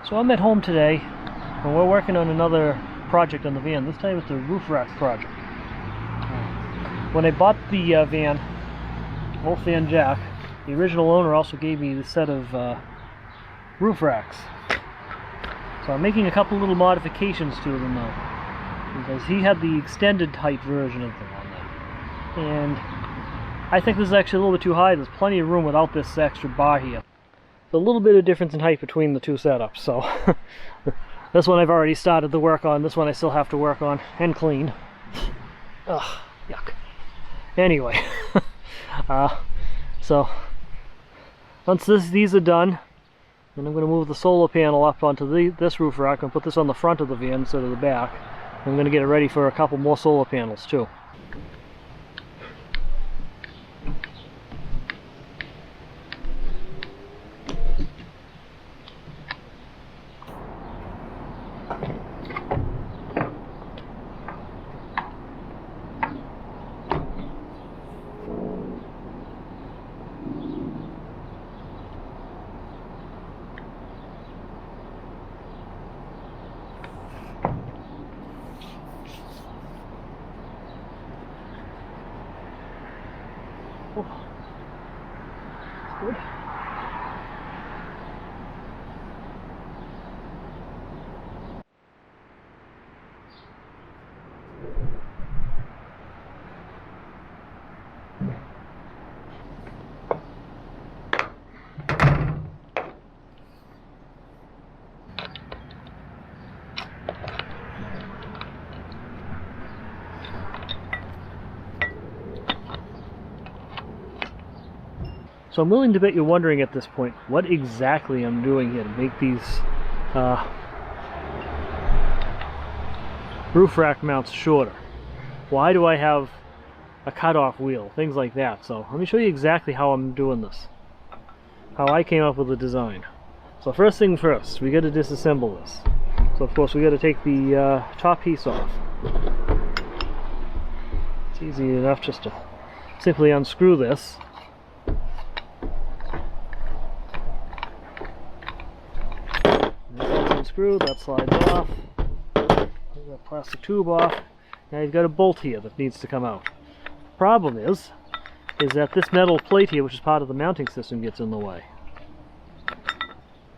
So I'm at home today, and we're working on another project on the van. This time it's a roof rack project. When I bought the van, Wolfvan Jack, the original owner also gave me the set of roof racks. So I'm making a couple little modifications to them now, because he had the extended height version of them on there. And I think this is actually a little bit too high. There's plenty of room without this extra bar here. A little bit of difference in height between the two setups, so this one I've already started the work on, this one I still have to work on and clean. Ugh, yuck. Anyway, so once these are done, then I'm going to move the solar panel up onto this roof rack and put this on the front of the van instead of the back. I'm going to get it ready for a couple more solar panels too. Oh, that's good. So I'm willing to bet you're wondering at this point what exactly I'm doing here to make these roof rack mounts shorter. Why do I have a cutoff wheel? Things like that. So let me show you exactly how I'm doing this. How I came up with the design. So first thing first, we got to disassemble this. So of course we got to take the top piece off. It's easy enough just to simply unscrew this. Screw that slides off. Take that plastic tube off. Now you've got a bolt here that needs to come out. Problem is that this metal plate here, which is part of the mounting system, gets in the way.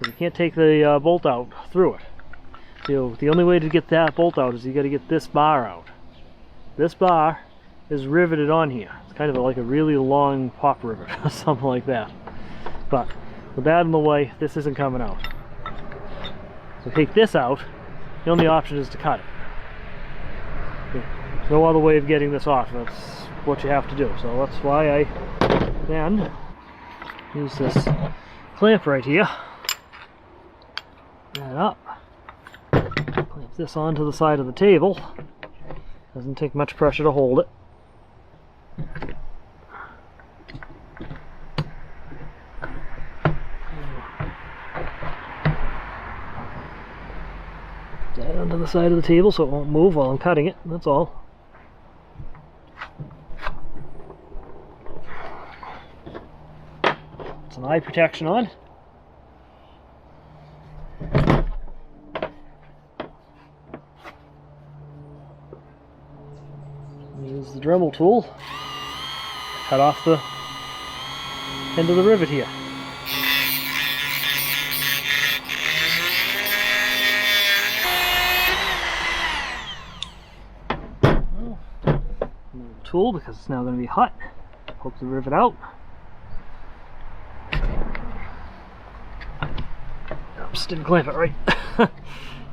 You can't take the bolt out through it. The only way to get that bolt out is you got to get this bar out. This bar is riveted on here. It's kind of like a really long pop rivet or something like that. But with that in the way, this isn't coming out. to take this out, the only option is to cut it. There's no other way of getting this off. That's what you have to do. So that's why I then use this clamp right here. That up. Clamp this onto the side of the table. Doesn't take much pressure to hold it. That onto the side of the table so it won't move while I'm cutting it. That's all. Some eye protection on. Use the Dremel tool. Cut off the end of the rivet here. Tool because it's now going to be hot. Poke the rivet out. Oops, didn't clamp it right. And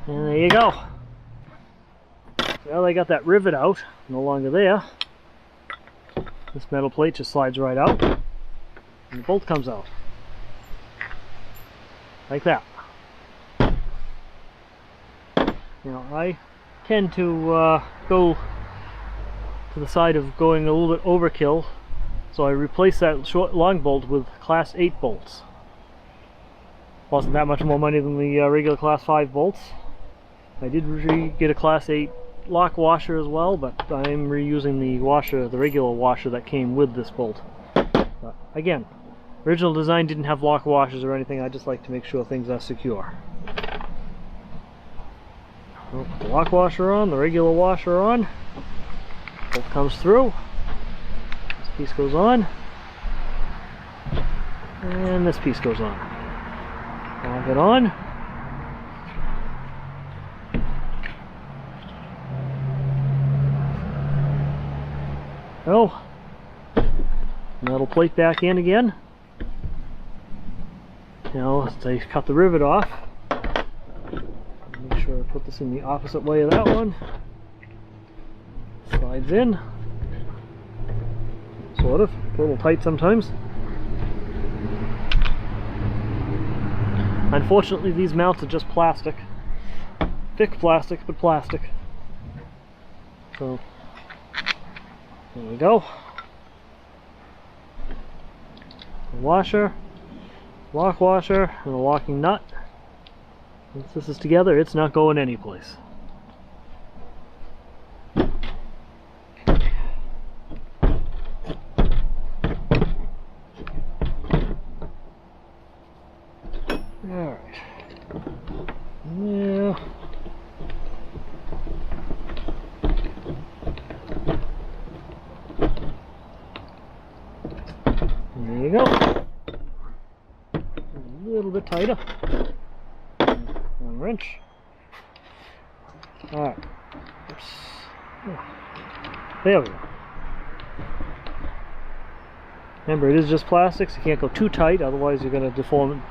there you go. Now that I got that rivet out, no longer there. This metal plate just slides right out, and the bolt comes out. Like that. Now I tend to go to the side of going a little bit overkill, so I replaced that short long bolt with class 8 bolts. Wasn't that much more money than the regular class 5 bolts. I did get a class 8 lock washer as well, but I'm reusing the washer, the regular washer that came with this bolt. But again, original design didn't have lock washers or anything. I just like to make sure things are secure. So put the lock washer on, the regular washer on. Bolt comes through. This piece goes on, and this piece goes on. Lock it on. Oh, metal plate back in again. Now I cut the rivet off. Make sure I put this in the opposite way of that one. Slides in. Sort of. A little tight sometimes. Unfortunately, these mounts are just plastic. Thick plastic, but plastic. So, there we go. A washer, lock washer, and a locking nut. Once this is together, it's not going anyplace. Alright. Yeah. There you go. A little bit tighter. One wrench. Alright. There we go. Remember, it is just plastic, so you can't go too tight, otherwise you're going to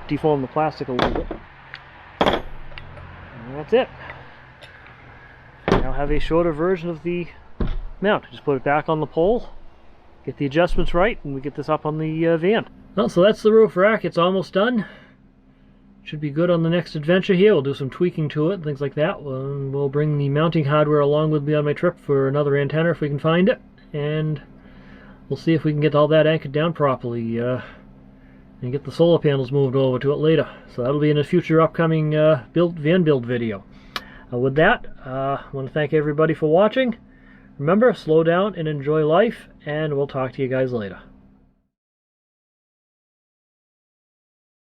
deform the plastic a little bit. And that's it. Now have a shorter version of the mount. Just put it back on the pole, get the adjustments right, and we get this up on the van. Well, so that's the roof rack. It's almost done. Should be good on the next adventure here. We'll do some tweaking to it, things like that. We'll bring the mounting hardware along with me on my trip for another antenna if we can find it, and we'll see if we can get all that anchored down properly and get the solar panels moved over to it later. So that'll be in a future upcoming van build video. With that, I want to thank everybody for watching. Remember, slow down and enjoy life, and we'll talk to you guys later.